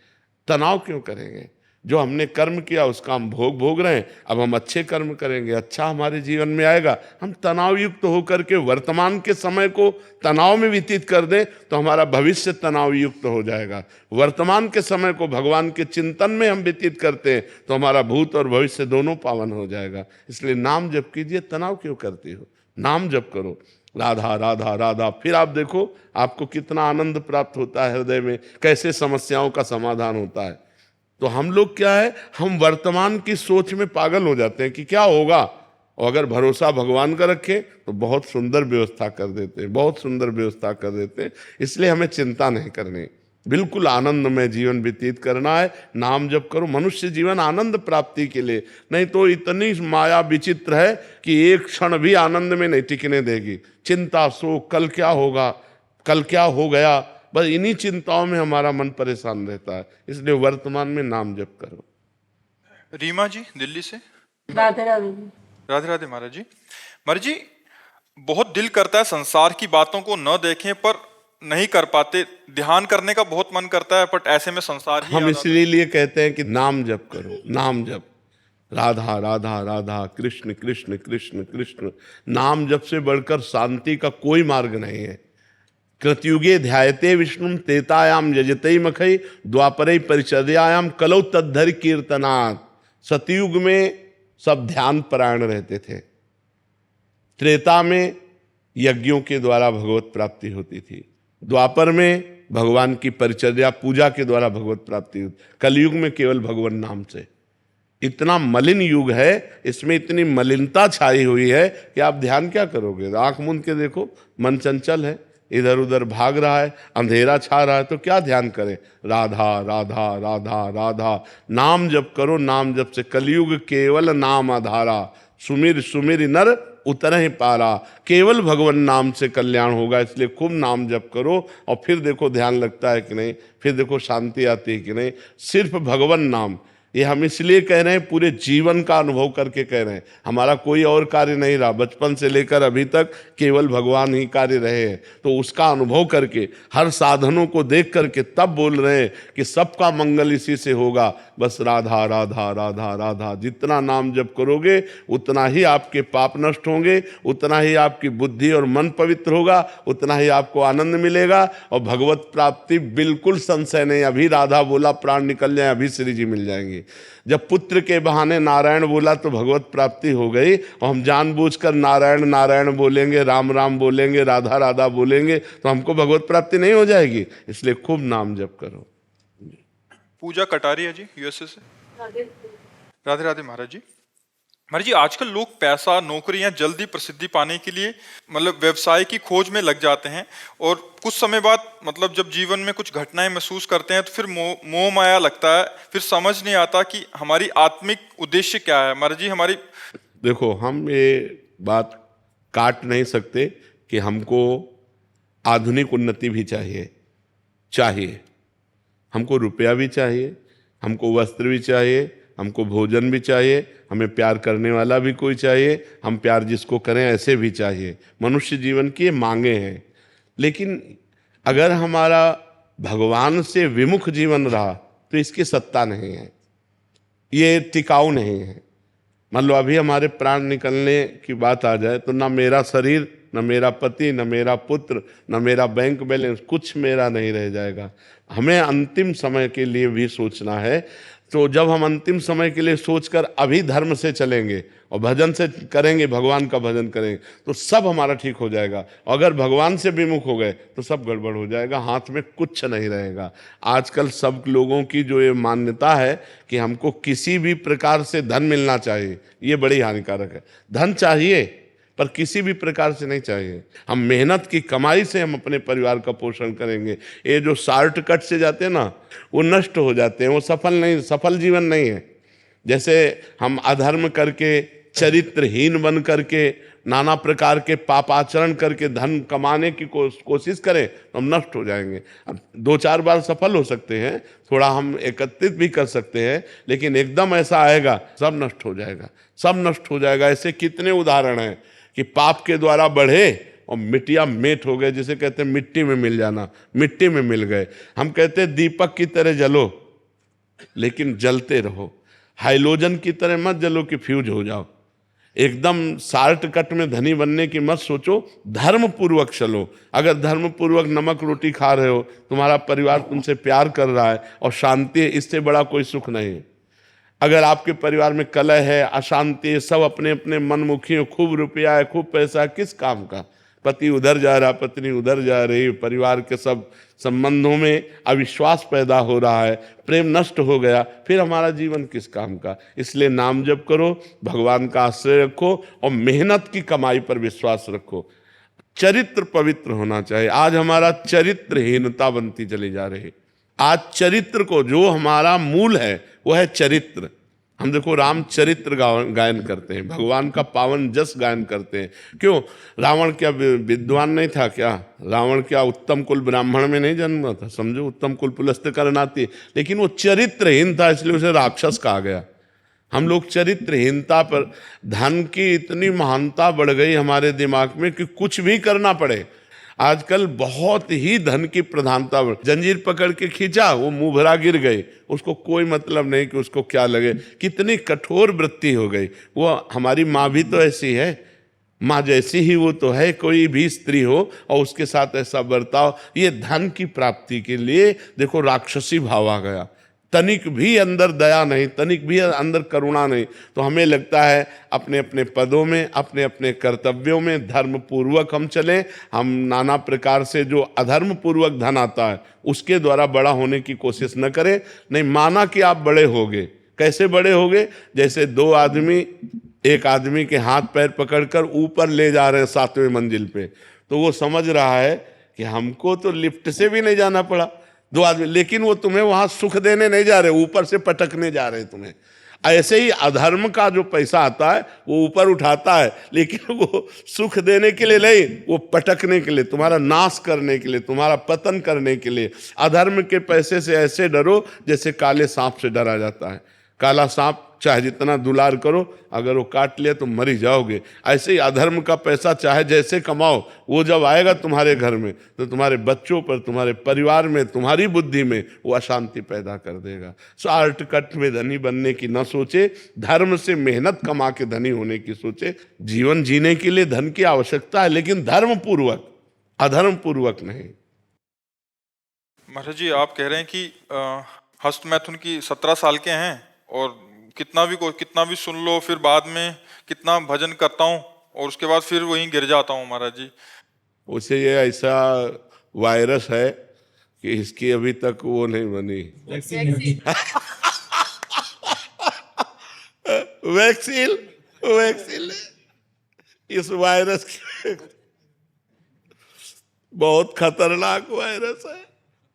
तनाव क्यों करेंगे? जो हमने कर्म किया उसका हम भोग रहे हैं। अब हम अच्छे कर्म करेंगे, अच्छा हमारे जीवन में आएगा। हम तनाव युक्त होकर के वर्तमान के समय को तनाव में व्यतीत कर दें तो हमारा भविष्य तनाव युक्त हो जाएगा। वर्तमान के समय को भगवान के चिंतन में हम व्यतीत करते हैं तो हमारा भूत और भविष्य दोनों पावन हो जाएगा। इसलिए नाम जप कीजिए। तनाव क्यों करती हो? नाम जप करो, राधा राधा राधा। फिर आप देखो आपको कितना आनंद प्राप्त होता है हृदय में, कैसे समस्याओं का समाधान होता है। तो हम लोग क्या है, हम वर्तमान की सोच में पागल हो जाते हैं कि क्या होगा। और अगर भरोसा भगवान का रखें तो बहुत सुंदर व्यवस्था कर देते हैं, बहुत सुंदर व्यवस्था कर देते हैं। इसलिए हमें चिंता नहीं करनी, बिल्कुल आनंद में जीवन व्यतीत करना है। नाम जप करो। मनुष्य जीवन आनंद प्राप्ति के लिए, नहीं तो इतनी माया विचित्र है कि एक क्षण भी आनंद में नहीं टिकने देगी। चिंता, शोक, कल क्या होगा, कल क्या हो गया, बस इन्हीं चिंताओं में हमारा मन परेशान रहता है। इसलिए वर्तमान में नाम जप करो। रीमा जी दिल्ली से। राधे राधे। राधे राधे महाराज जी। महाराज जी, बहुत दिल करता है संसार की बातों को न देखें पर नहीं कर पाते। ध्यान करने का बहुत मन करता है पर ऐसे में संसार ही हम इसलिए कहते हैं कि नाम जप करो। नाम जप, राधा राधा राधा, कृष्ण कृष्ण कृष्ण कृष्ण। नाम जप से बढ़कर शांति का कोई मार्ग नहीं है। कृतयुगे ध्यायते विष्णुम तेतायाम यजते मखई, द्वापरे परिचर्यायाम कलौ तद्धर कीर्तनात्। सतयुग में सब ध्यान परायण रहते थे। त्रेता में यज्ञों के द्वारा भगवत प्राप्ति होती थी, द्वापर में भगवान की परिचर्या पूजा के द्वारा भगवत प्राप्ति होती, कलयुग में केवल भगवान नाम से। इतना मलिन युग है, इसमें इतनी मलिनता छाई हुई है कि आप ध्यान क्या करोगे? आंख मूंद के देखो, मन चंचल है, इधर उधर भाग रहा है, अंधेरा छा रहा है, तो क्या ध्यान करें? राधा राधा राधा राधा, नाम जप करो, नाम जप से कलयुग केवल नाम आधारा, सुमिर सुमिर नर उतरहि पारा, केवल भगवान नाम से कल्याण होगा। इसलिए खूब नाम जप करो और फिर देखो ध्यान लगता है कि नहीं, फिर देखो शांति आती है कि नहीं। सिर्फ भगवान नाम, ये हम इसलिए कह रहे हैं, पूरे जीवन का अनुभव करके कह रहे हैं, हमारा कोई और कार्य नहीं रहा, बचपन से लेकर अभी तक केवल भगवान ही कार्य रहे हैं। तो उसका अनुभव करके, हर साधनों को देख करके तब बोल रहे हैं कि सबका मंगल इसी से होगा। बस राधा राधा राधा राधा, जितना नाम जप करोगे उतना ही आपके पाप नष्ट होंगे, उतना ही आपकी बुद्धि और मन पवित्र होगा, उतना ही आपको आनंद मिलेगा और भगवत प्राप्ति बिल्कुल संशय नहीं। अभी राधा बोला प्राण निकल जाए, अभी श्री जी मिल जाएंगे। जब पुत्र के बहाने नारायण बोला तो भगवत प्राप्ति हो गई, और हम जानबूझकर नारायण नारायण बोलेंगे, राम राम बोलेंगे, राधा राधा बोलेंगे तो हमको भगवत प्राप्ति नहीं हो जाएगी। इसलिए खूब नाम जप करो। पूजा कटारिया जी यूएसए से। राधे राधे महाराज जी। महाराज जी, आजकल लोग पैसा, नौकरी या जल्दी प्रसिद्धि पाने के लिए मतलब व्यवसाय की खोज में लग जाते हैं, और कुछ समय बाद मतलब जब जीवन में कुछ घटनाएं महसूस करते हैं तो फिर मोह माया लगता है, फिर समझ नहीं आता कि हमारी आत्मिक उद्देश्य क्या है। महाराज जी, हमारी देखो, हम ये बात काट नहीं सकते कि हमको आधुनिक उन्नति भी चाहिए, हमको रुपया भी चाहिए, हमको वस्त्र भी चाहिए, हमको भोजन भी चाहिए, हमें प्यार करने वाला भी कोई चाहिए, हम प्यार जिसको करें ऐसे भी चाहिए। मनुष्य जीवन की ये मांगे हैं। लेकिन अगर हमारा भगवान से विमुख जीवन रहा तो इसकी सत्ता नहीं है, ये टिकाऊ नहीं है। मान लो अभी हमारे प्राण निकलने की बात आ जाए तो ना मेरा शरीर, न मेरा पति, न मेरा पुत्र, न मेरा बैंक बैलेंस, कुछ मेरा नहीं रह जाएगा। हमें अंतिम समय के लिए भी सोचना है। तो जब हम अंतिम समय के लिए सोचकर अभी धर्म से चलेंगे और भजन से करेंगे, भगवान का भजन करेंगे, तो सब हमारा ठीक हो जाएगा। अगर भगवान से विमुख हो गए तो सब गड़बड़ हो जाएगा, हाथ में कुछ नहीं रहेगा। आजकल सब लोगों की जो ये मान्यता है कि हमको किसी भी प्रकार से धन मिलना चाहिए, ये बड़ी हानिकारक है। धन चाहिए पर किसी भी प्रकार से नहीं चाहिए। हम मेहनत की कमाई से हम अपने परिवार का पोषण करेंगे। ये जो शॉर्टकट से जाते हैं ना, वो नष्ट हो जाते हैं, वो सफल जीवन नहीं है। जैसे हम अधर्म करके, चरित्रहीन बन करके, नाना प्रकार के पापाचरण करके धन कमाने की कोशिश करें तो हम नष्ट हो जाएंगे। अब 2-4 बार सफल हो सकते हैं, थोड़ा हम एकत्रित भी कर सकते हैं, लेकिन एकदम ऐसा आएगा सब नष्ट हो जाएगा, सब नष्ट हो जाएगा। ऐसे कितने उदाहरण हैं कि पाप के द्वारा बढ़े और मिट्टिया मेट हो गए, जिसे कहते हैं मिट्टी में मिल जाना, मिट्टी में मिल गए। हम कहते हैं दीपक की तरह जलो, लेकिन जलते रहो। हाइलोजन की तरह मत जलो कि फ्यूज हो जाओ। एकदम शॉर्टकट में धनी बनने की मत सोचो, धर्म पूर्वक चलो। अगर धर्म पूर्वक नमक रोटी खा रहे हो, तुम्हारा परिवार तुमसे प्यार कर रहा है और शांति है, इससे बड़ा कोई सुख नहीं है। अगर आपके परिवार में कलह है, अशांति है, सब अपने अपने मनमुखी हो, खूब रुपया है, खूब पैसा है, किस काम का? पति उधर जा रहा, पत्नी उधर जा रही, परिवार के सब संबंधों में अविश्वास पैदा हो रहा है, प्रेम नष्ट हो गया, फिर हमारा जीवन किस काम का? इसलिए नाम जप करो, भगवान का आश्रय रखो और मेहनत की कमाई पर विश्वास रखो। चरित्र पवित्र होना चाहिए। आज हमारा चरित्रहीनता बनती चली जा रही है। आज चरित्र को, जो हमारा मूल है वो है चरित्र। हम देखो रामचरित्र गायन करते हैं, भगवान का पावन जस गायन करते हैं। क्यों? रावण क्या विद्वान नहीं था क्या? रावण क्या उत्तम कुल ब्राह्मण में नहीं जन्मा था? समझो, उत्तम कुल पुलस्त करनाती, लेकिन वो चरित्रहीन था, इसलिए उसे राक्षस कहा गया। हम लोग चरित्रहीनता पर, धन की इतनी महानता बढ़ गई हमारे दिमाग में कि कुछ भी करना पड़े। आजकल बहुत ही धन की प्रधानता, जंजीर पकड़ के खींचा, वो मुंह भरा गिर गए, उसको कोई मतलब नहीं कि उसको क्या लगे। कितनी कठोर वृत्ति हो गई। वो हमारी माँ भी तो ऐसी है, माँ जैसी ही वो तो है, कोई भी स्त्री हो और उसके साथ ऐसा बर्ताव। ये धन की प्राप्ति के लिए देखो राक्षसी भाव आ गया। तनिक भी अंदर दया नहीं, तनिक भी अंदर करुणा नहीं, तो हमें लगता है अपने अपने पदों में, अपने अपने कर्तव्यों में धर्म पूर्वक हम चलें। हम नाना प्रकार से जो अधर्म पूर्वक धन आता है उसके द्वारा बड़ा होने की कोशिश न करें। नहीं माना कि आप बड़े होगे, कैसे बड़े होगे? जैसे दो आदमी एक आदमी के हाथ पैर पकड़कर ऊपर ले जा रहे हैं 7वें मंजिल पे, तो वो समझ रहा है कि हमको तो लिफ्ट से भी नहीं जाना पड़ा, दो आदमी, लेकिन वो तुम्हें वहां सुख देने नहीं जा रहे, ऊपर से पटकने जा रहे हैं तुम्हें। ऐसे ही अधर्म का जो पैसा आता है वो ऊपर उठाता है, लेकिन वो सुख देने के लिए नहीं, वो पटकने के लिए, तुम्हारा नाश करने के लिए, तुम्हारा पतन करने के लिए। अधर्म के पैसे से ऐसे डरो जैसे काले सांप से डरा जाता है। काला सांप चाहे जितना दुलार करो, अगर वो काट लिया तो मर ही जाओगे। ऐसे ही अधर्म का पैसा चाहे जैसे कमाओ, वो जब आएगा तुम्हारे घर में तो तुम्हारे बच्चों पर, तुम्हारे परिवार में, तुम्हारी बुद्धि में वो अशांति पैदा कर देगा। शॉर्टकट में धनी बनने की न सोचे, धर्म से मेहनत कमा के धनी होने की सोचे। जीवन जीने के लिए धन की आवश्यकता है, लेकिन धर्म पूर्वक, अधर्म पूर्वक नहीं। महाराज जी आप कह रहे हैं कि हस्तमैथुन की 17 साल के हैं और कितना भी सुन लो, फिर बाद में कितना भजन करता हूँ और उसके बाद फिर वहीं गिर जाता हूँ महाराज जी। उसे ये ऐसा वायरस है कि इसकी अभी तक वो नहीं बनी वैक्सीन इस वायरस की बहुत खतरनाक वायरस है।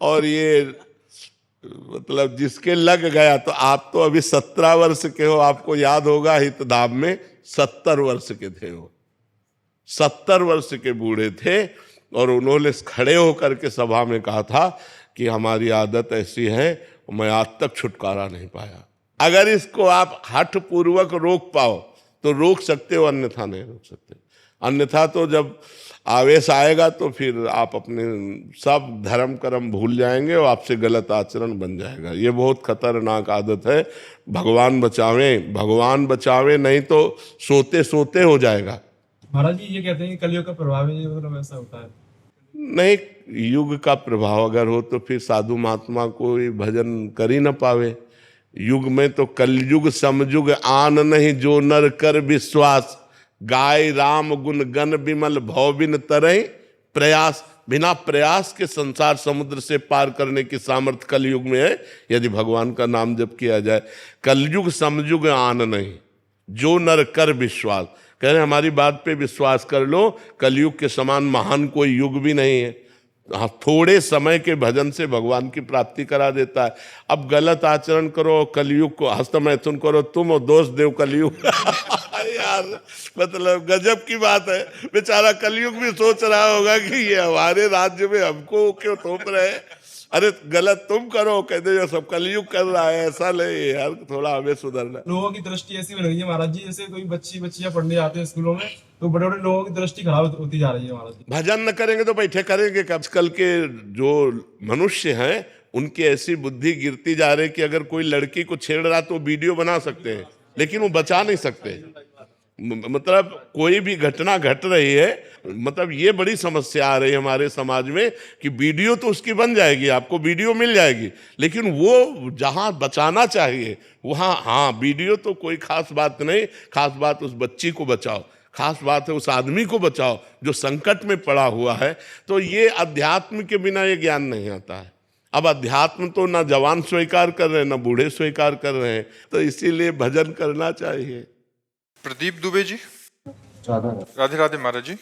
और ये मतलब जिसके लग गया, तो आप तो अभी 17 वर्ष के हो, आपको याद होगा हितधाम में 70 वर्ष के थे वो, 70 वर्ष के बूढ़े थे, और उन्होंने खड़े होकर के सभा में कहा था कि हमारी आदत ऐसी है, मैं आज तक छुटकारा नहीं पाया। अगर इसको आप हठ पूर्वक रोक पाओ तो रोक सकते हो, अन्यथा नहीं रोक सकते। अन्यथा तो जब आवेश आएगा तो फिर आप अपने सब धर्म कर्म भूल जाएंगे और आपसे गलत आचरण बन जाएगा। ये बहुत खतरनाक आदत है। भगवान बचावें, भगवान बचावें, नहीं तो सोते सोते हो जाएगा। महाराज जी ये कहते हैं कि कलयुग का प्रभाव है, मतलब ऐसा होता है? नहीं, युग का प्रभाव अगर हो तो फिर साधु महात्मा कोई भजन कर ही न पावे। युग में तो कलयुग समयुग आन नहीं, जो नर कर विश्वास, गाय राम गुण गण विमल भव बिन तरई प्रयास। बिना प्रयास के संसार समुद्र से पार करने की सामर्थ्य कलयुग में है, यदि भगवान का नाम जप किया जाए। कलयुग समयुग आन नहीं, जो नर कर विश्वास। कह रहे हमारी बात पे विश्वास कर लो, कलयुग के समान महान कोई युग भी नहीं है। हाँ, थोड़े समय के भजन से भगवान की प्राप्ति करा देता है। अब गलत आचरण करो, कलयुग को हस्तमैथुन करो, तुम और दोष देव कलयुग यार मतलब गजब की बात है। बेचारा कलयुग भी सोच रहा होगा कि ये हमारे राज्य में हमको क्यों थोप रहे हैं। अरे गलत तुम करो, कहते जो सब कलयुग कर रहा है, ऐसा नहीं यार, थोड़ा हमें सुधरना। लोगों की दृष्टि ऐसी बन रही है महाराज जी, जैसे कोई बच्चियां पढ़ने आते हैं स्कूलों में, तो बड़े बड़े लोगों की दृष्टि खराब होती जा रही है महाराज जी। भजन न करेंगे तो बैठे करेंगे। आजकल के जो मनुष्य हैं उनकी ऐसी बुद्धि गिरती जा रही है कि अगर कोई लड़की को छेड़ रहा तो वीडियो बना सकते हैं, लेकिन वो बचा नहीं सकते। मतलब कोई भी घटना घट रही है, मतलब ये बड़ी समस्या आ रही है हमारे समाज में कि वीडियो तो उसकी बन जाएगी, आपको वीडियो मिल जाएगी, लेकिन वो जहां बचाना चाहिए वहां, हाँ वीडियो तो कोई खास बात नहीं, खास बात उस बच्ची को बचाओ, खास बात है उस आदमी को बचाओ जो संकट में पड़ा हुआ है। तो ये अध्यात्म के बिना ये ज्ञान नहीं आता है। अब अध्यात्म तो ना जवान स्वीकार कर रहे हैं, ना बूढ़े स्वीकार कर रहे हैं, तो इसीलिए भजन करना चाहिए। प्रदीप दुबे जी, राधे राधे महाराज जी।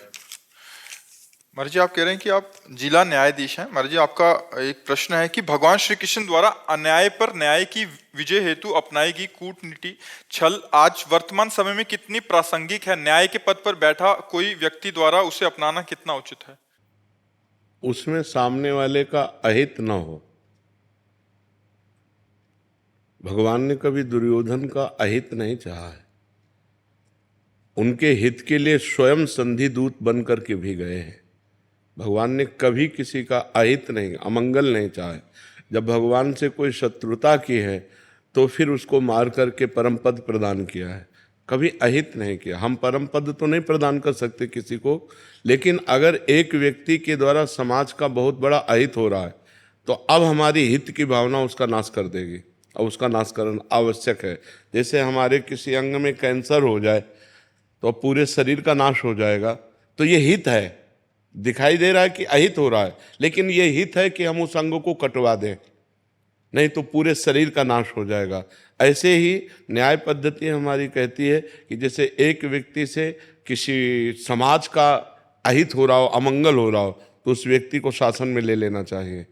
महाराज जी आप कह रहे हैं कि आप जिला न्यायाधीश हैं। महाराज जी आपका एक प्रश्न है कि भगवान श्री कृष्ण द्वारा अन्याय पर न्याय की विजय हेतु अपनाई गई कूटनीति छल आज वर्तमान समय में कितनी प्रासंगिक है? न्याय के पद पर बैठा कोई व्यक्ति द्वारा उसे अपनाना कितना उचित है? उसमें सामने वाले का अहित न हो। भगवान ने कभी दुर्योधन का अहित नहीं चाहा है, उनके हित के लिए स्वयं संधि दूत बन करके भी गए हैं। भगवान ने कभी किसी का अहित नहीं, अमंगल नहीं चाहे। जब भगवान से कोई शत्रुता की है तो फिर उसको मार करके परम पद प्रदान किया है, कभी अहित नहीं किया। हम परम पद तो नहीं प्रदान कर सकते किसी को, लेकिन अगर एक व्यक्ति के द्वारा समाज का बहुत बड़ा अहित हो रहा है तो अब हमारी हित की भावना उसका नाश कर देगी। और उसका नाशकरण आवश्यक है। जैसे हमारे किसी अंग में कैंसर हो जाए तो पूरे शरीर का नाश हो जाएगा, तो ये हित है, दिखाई दे रहा है कि अहित हो रहा है, लेकिन ये हित है कि हम उस अंग को कटवा दें, नहीं तो पूरे शरीर का नाश हो जाएगा। ऐसे ही न्याय पद्धति हमारी कहती है कि जैसे एक व्यक्ति से किसी समाज का अहित हो रहा हो, अमंगल हो रहा हो, तो उस व्यक्ति को शासन में ले लेना चाहिए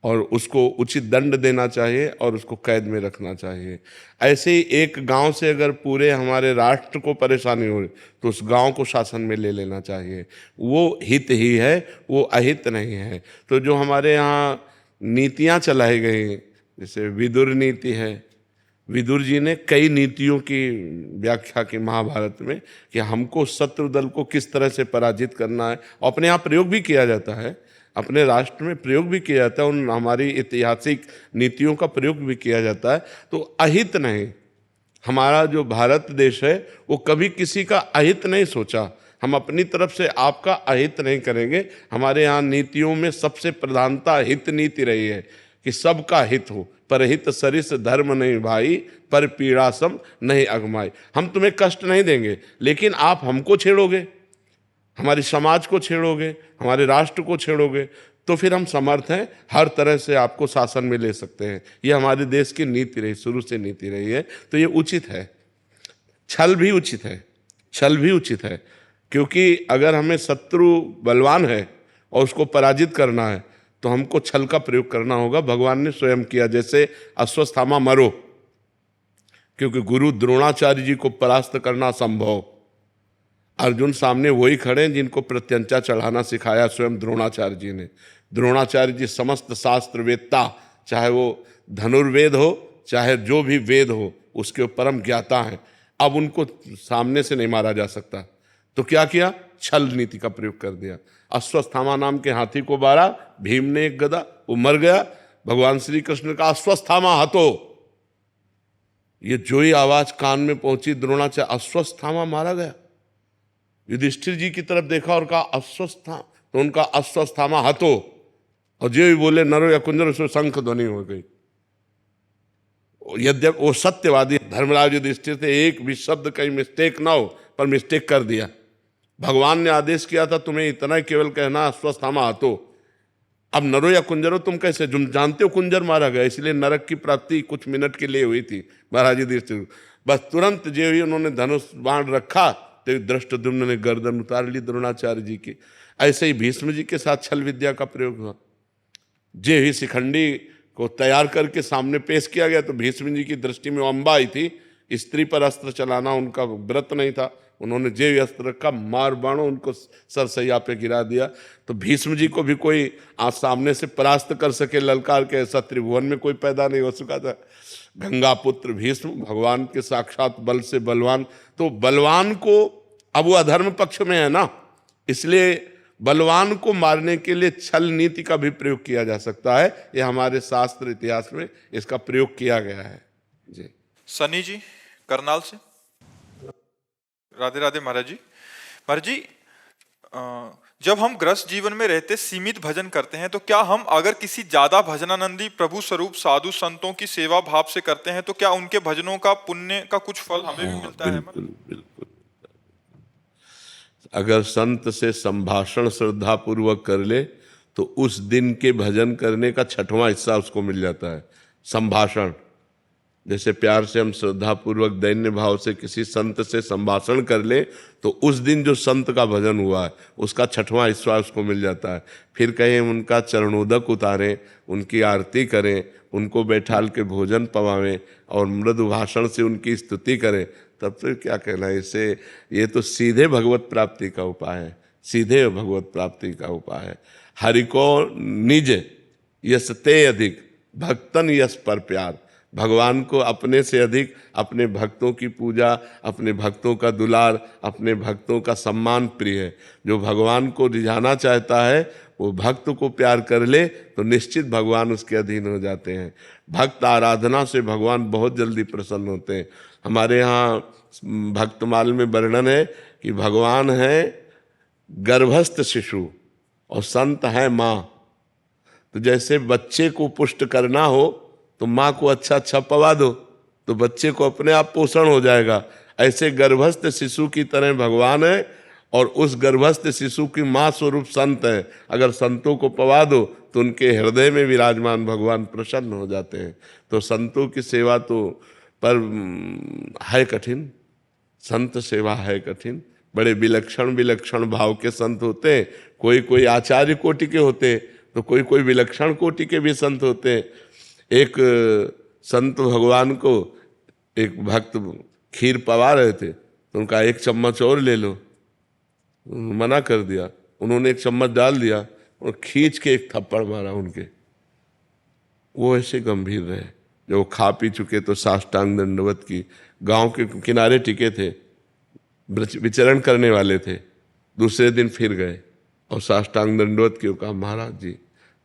और उसको उचित दंड देना चाहिए और उसको कैद में रखना चाहिए। ऐसे ही एक गांव से अगर पूरे हमारे राष्ट्र को परेशानी हो रही तो उस गांव को शासन में ले लेना चाहिए। वो हित ही है, वो अहित नहीं है। तो जो हमारे यहाँ नीतियाँ चलाई गई, जैसे विदुर नीति है, विदुर जी ने कई नीतियों की व्याख्या की महाभारत में कि हमको शत्रु दल को किस तरह से पराजित करना है। अपने यहाँ प्रयोग भी किया जाता है, अपने राष्ट्र में प्रयोग भी किया जाता है, उन हमारी ऐतिहासिक नीतियों का प्रयोग भी किया जाता है। तो अहित नहीं, हमारा जो भारत देश है वो कभी किसी का अहित नहीं सोचा। हम अपनी तरफ से आपका अहित नहीं करेंगे। हमारे यहाँ नीतियों में सबसे प्रधानता हित नीति रही है कि सबका हित हो। परहित सरिस धर्म नहीं भाई, पर पीड़ा सम नहीं अगमाई। हम तुम्हें कष्ट नहीं देंगे, लेकिन आप हमको छेड़ोगे, हमारे समाज को छेड़ोगे, हमारे राष्ट्र को छेड़ोगे, तो फिर हम समर्थ हैं, हर तरह से आपको शासन में ले सकते हैं। ये हमारे देश की नीति रही, शुरू से नीति रही है। तो ये उचित है। छल भी उचित है, छल भी उचित है, क्योंकि अगर हमें शत्रु बलवान है और उसको पराजित करना है तो हमको छल का प्रयोग करना होगा। भगवान ने स्वयं किया, जैसे अश्वत्थामा मरो, क्योंकि गुरु द्रोणाचार्य जी को परास्त करना संभव। अर्जुन सामने वही खड़े हैं जिनको प्रत्यंचा चढ़ाना सिखाया स्वयं द्रोणाचार्य जी ने। द्रोणाचार्य जी समस्त शास्त्र वेदता, चाहे वो धनुर्वेद हो चाहे जो भी वेद हो, उसके परम ज्ञाता हैं। अब उनको सामने से नहीं मारा जा सकता, तो क्या किया? छल नीति का प्रयोग कर दिया। अश्वत्थामा नाम के हाथी को मारा, भीम ने एक गदा, वो मर गया। भगवान श्री कृष्ण का अश्वत्थामा हतो, ये जो ही आवाज कान में पहुंची द्रोणाचार्य, अश्वत्थामा मारा गया। युधिष्ठिर जी की तरफ देखा और कहा अश्वस्था, तो उनका अश्वत्थामा हतो, और जो ही बोले नरो या कुंजर, उसमें शंख ध्वनि हो गई। यद्यपि वो सत्यवादी धर्मराज युधिष्ठिर थे, एक भी शब्द कहीं मिस्टेक ना हो, पर मिस्टेक कर दिया। भगवान ने आदेश किया था तुम्हें इतना ही केवल कहना अश्वत्थामा हतो। अब नरो या कुंजरो तुम कैसे, तुम जानते हो कुंजर मारा गया, इसलिए नरक की प्राप्ति कुछ मिनट के लिए हुई थी महाराज युधिष्ठिर। बस तुरंत जो ही उन्होंने धनुष बाण रखा तो दृष्टद्युम्न ने गर्दन उतार ली द्रोणाचार्य जी की। ऐसे ही भीष्म जी के साथ छल विद्या का प्रयोग हुआ। जे ही शिखंडी को तैयार करके सामने पेश किया गया तो भीष्म जी की दृष्टि में वो अम्बा आई थी, स्त्री पर अस्त्र चलाना उनका व्रत नहीं था। उन्होंने जे ही अस्त्र रखा, मार बाणों उनको सरसैया पे गिरा दिया। तो भीष्म जी को भी कोई आज सामने से परास्त कर सके ललकार के, ऐसा त्रिभुवन में कोई पैदा नहीं हो सका था। गंगा पुत्र भीष्म, भगवान के साक्षात बल से बलवान। तो बलवान को, अब वो अधर्म पक्ष में है ना, इसलिए बलवान को मारने के लिए छल नीति का भी प्रयोग किया जा सकता है। ये हमारे शास्त्र इतिहास में इसका प्रयोग किया गया है। जी सनी जी करनाल से, राधे राधे महाराज जी। महाराज जी, जब हम ग्रस्त जीवन में रहते सीमित भजन करते हैं, तो क्या हम अगर किसी ज्यादा भजनानंदी प्रभु स्वरूप साधु संतों की सेवा भाव से करते हैं, तो क्या उनके भजनों का पुण्य का कुछ फल हमें भी मिलता है? बिल्कुल बिल्कुल। अगर संत से संभाषण श्रद्धा पूर्वक कर ले तो उस दिन के भजन करने का 6वां हिस्सा उसको मिल जाता है। संभाषण, जैसे प्यार से हम श्रद्धा पूर्वक दैन्य भाव से किसी संत से संभाषण कर ले तो उस दिन जो संत का भजन हुआ है उसका 6वां हिस्सा उसको मिल जाता है। फिर कहीं उनका चरणोदक उतारें, उनकी आरती करें, उनको बैठाल के भोजन पवावें और मृदु भाषण से उनकी स्तुति करें, तब फिर क्या कहना है इसे। ये तो सीधे भगवत प्राप्ति का उपाय है, सीधे भगवत प्राप्ति का उपाय है। हरि को निज यस ते अधिक, भक्तन यस पर प्यार। भगवान को अपने से अधिक अपने भक्तों की पूजा, अपने भक्तों का दुलार, अपने भक्तों का सम्मान प्रिय है। जो भगवान को रिझाना चाहता है वो भक्त को प्यार कर ले तो निश्चित भगवान उसके अधीन हो जाते हैं। भक्त आराधना से भगवान बहुत जल्दी प्रसन्न होते हैं। हमारे यहाँ भक्तमाल में वर्णन है कि भगवान है गर्भस्थ शिशु और संत है माँ। तो जैसे बच्चे को पुष्ट करना हो तो माँ को अच्छा अच्छा पवा दो तो बच्चे को अपने आप पोषण हो जाएगा। ऐसे गर्भस्थ शिशु की तरह भगवान है और उस गर्भस्थ शिशु की माँ स्वरूप संत है। अगर संतों को पवा दो तो उनके हृदय में विराजमान भगवान प्रसन्न हो जाते हैं। तो संतों की सेवा तो पर है कठिन, संत सेवा है कठिन। बड़े विलक्षण विलक्षण भाव के संत होते हैं, कोई कोई आचार्य कोटि के होते हैं तो कोई कोई विलक्षण कोटि के भी संत होते हैं। एक संत भगवान को एक भक्त खीर पवा रहे थे तो उनका एक चम्मच और ले लो, मना कर दिया। उन्होंने एक चम्मच डाल दिया और खींच के एक थप्पड़ मारा उनके। वो ऐसे गंभीर रहे, जब वो खा पी चुके तो साष्टांग दंडवत की। गांव के किनारे टिके थे, विचरण करने वाले थे। दूसरे दिन फिर गए और साष्टांग दंडवत की। कहा महाराज जी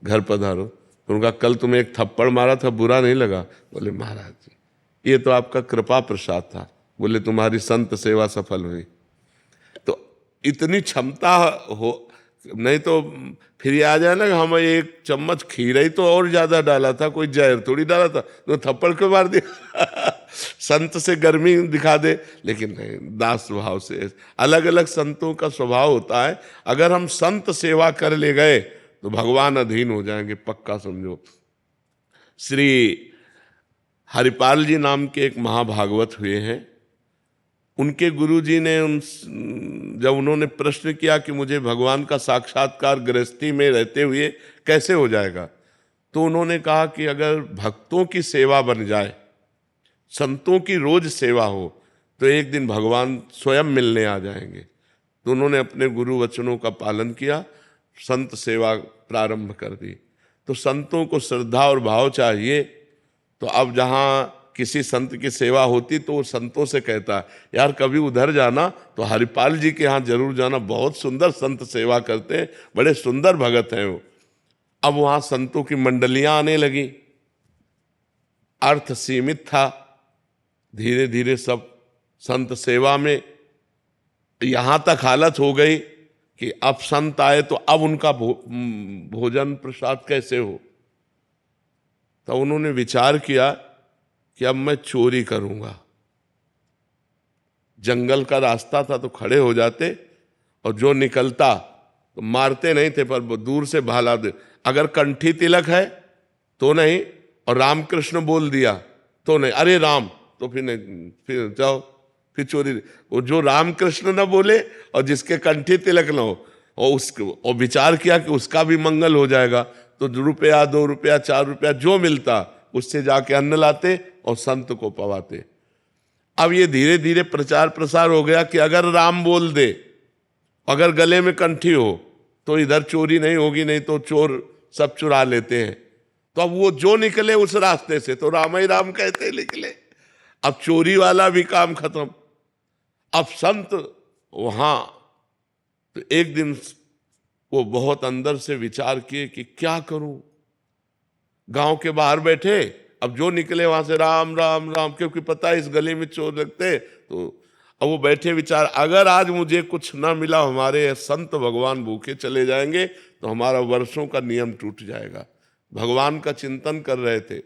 घर पधारो। तो उनका कल तुम्हें एक थप्पड़ मारा था, बुरा नहीं लगा? बोले महाराज जी ये तो आपका कृपा प्रसाद था। बोले तुम्हारी संत सेवा सफल हुई। तो इतनी क्षमता हो, नहीं तो फिर ये आ जाए ना कि हम एक चम्मच खीर ही तो और ज्यादा डाला था, कोई जहर थोड़ी डाला था, तो थप्पड़ क्यों मार दिया? संत से गर्मी दिखा दे, लेकिन नहीं, दास भाव से। अलग अलग संतों का स्वभाव होता है। अगर हम संत सेवा कर ले गए तो भगवान अधीन हो जाएंगे, पक्का समझो। श्री हरिपाल जी नाम के एक महाभागवत हुए हैं। उनके गुरुजी ने जब उन्होंने प्रश्न किया कि मुझे भगवान का साक्षात्कार गृहस्थी में रहते हुए कैसे हो जाएगा, तो उन्होंने कहा कि अगर भक्तों की सेवा बन जाए, संतों की रोज सेवा हो, तो एक दिन भगवान स्वयं मिलने आ जाएंगे। तो उन्होंने अपने गुरु वचनों का पालन किया, संत सेवा प्रारंभ कर दी। तो संतों को श्रद्धा और भाव चाहिए। तो अब जहाँ किसी संत की सेवा होती तो वो संतों से कहता है यार कभी उधर जाना तो हरिपाल जी के यहाँ जरूर जाना, बहुत सुंदर संत सेवा करते हैं, बड़े सुंदर भगत हैं वो। अब वहाँ संतों की मंडलियाँ आने लगी। अर्थ सीमित था, धीरे धीरे सब संत सेवा में। यहाँ तक हालत हो गई कि अब संत आए तो अब उनका भोजन प्रसाद कैसे हो। तो उन्होंने विचार किया कि अब मैं चोरी करूंगा। जंगल का रास्ता था तो खड़े हो जाते और जो निकलता तो मारते नहीं थे पर दूर से भाला दे। अगर कंठी तिलक है तो नहीं, और रामकृष्ण बोल दिया तो नहीं, अरे राम तो फिर नहीं, फिर जाओ, फिर चोरी। वो जो रामकृष्ण न बोले और जिसके कंठी तिलक न हो, और विचार किया कि उसका भी मंगल हो जाएगा। तो रुपया 2 रुपया 4 रुपया जो मिलता उससे जाके अन्न लाते और संत को पवाते। अब ये धीरे धीरे प्रचार प्रसार हो गया कि अगर राम बोल दे, अगर गले में कंठी हो तो इधर चोरी नहीं होगी, नहीं तो चोर सब चुरा लेते हैं। तो अब वो जो निकले उस रास्ते से तो राम ही राम कहते निकले। अब चोरी वाला भी काम खत्म। अब संत वहां, तो एक दिन वो बहुत अंदर से विचार किए कि क्या करूं। गांव के बाहर बैठे, अब जो निकले वहां से राम राम राम, क्योंकि पता है इस गली में चोर लगते। तो अब वो बैठे विचार, अगर आज मुझे कुछ ना मिला, हमारे संत भगवान भूखे चले जाएंगे तो हमारा वर्षों का नियम टूट जाएगा। भगवान का चिंतन कर रहे थे।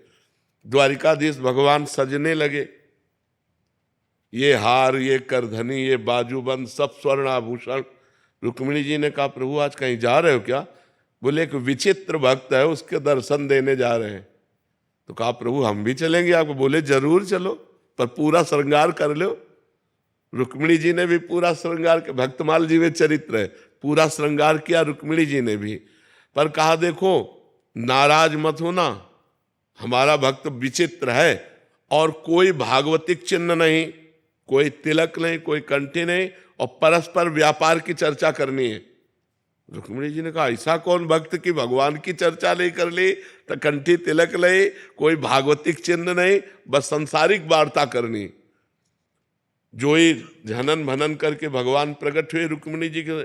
द्वारिकाधीश भगवान सजने लगे, ये हार, ये करधनी, ये बाजूबंद, सब स्वर्ण आभूषण। रुक्मिणी जी ने कहा प्रभु आज कहीं जा रहे हो क्या? बोले एक विचित्र भक्त है, उसके दर्शन देने जा रहे हैं। तो कहा प्रभु हम भी चलेंगे आपको? बोले जरूर चलो, पर पूरा श्रृंगार कर लो। रुक्मिणी जी ने भी पूरा श्रृंगार, भक्तमाल जी में चरित्र है, पूरा श्रृंगार किया रुक्मिणी जी ने भी। पर कहा देखो नाराज मत होना, हमारा भक्त विचित्र है और कोई भागवतिक चिन्ह नहीं, कोई तिलक नहीं, कोई कंठी नहीं, और परस्पर व्यापार की चर्चा करनी है। रुक्मिणी जी ने कहा ऐसा कौन भक्त की भगवान की चर्चा नहीं कर ली, तो कंठी तिलक नहीं, कोई भागवतिक चिन्ह नहीं, बस सांसारिक वार्ता करनी। जो ही झनन भनन करके भगवान प्रकट हुए रुक्मिणी जी के।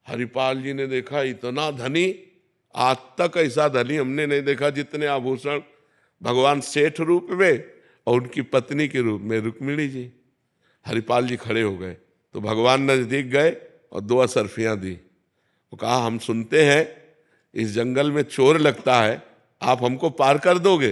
हरिपाल जी ने देखा इतना धनी, आज तक ऐसा धनी हमने नहीं देखा, जितने आभूषण। भगवान सेठ रूप में और उनकी पत्नी के रूप में रुक्मिणी जी। हरिपाल जी खड़े हो गए तो भगवान नजदीक गए और 2 असरफियां दी। वो कहा हम सुनते हैं इस जंगल में चोर लगता है, आप हमको पार कर दोगे?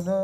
कृष्ण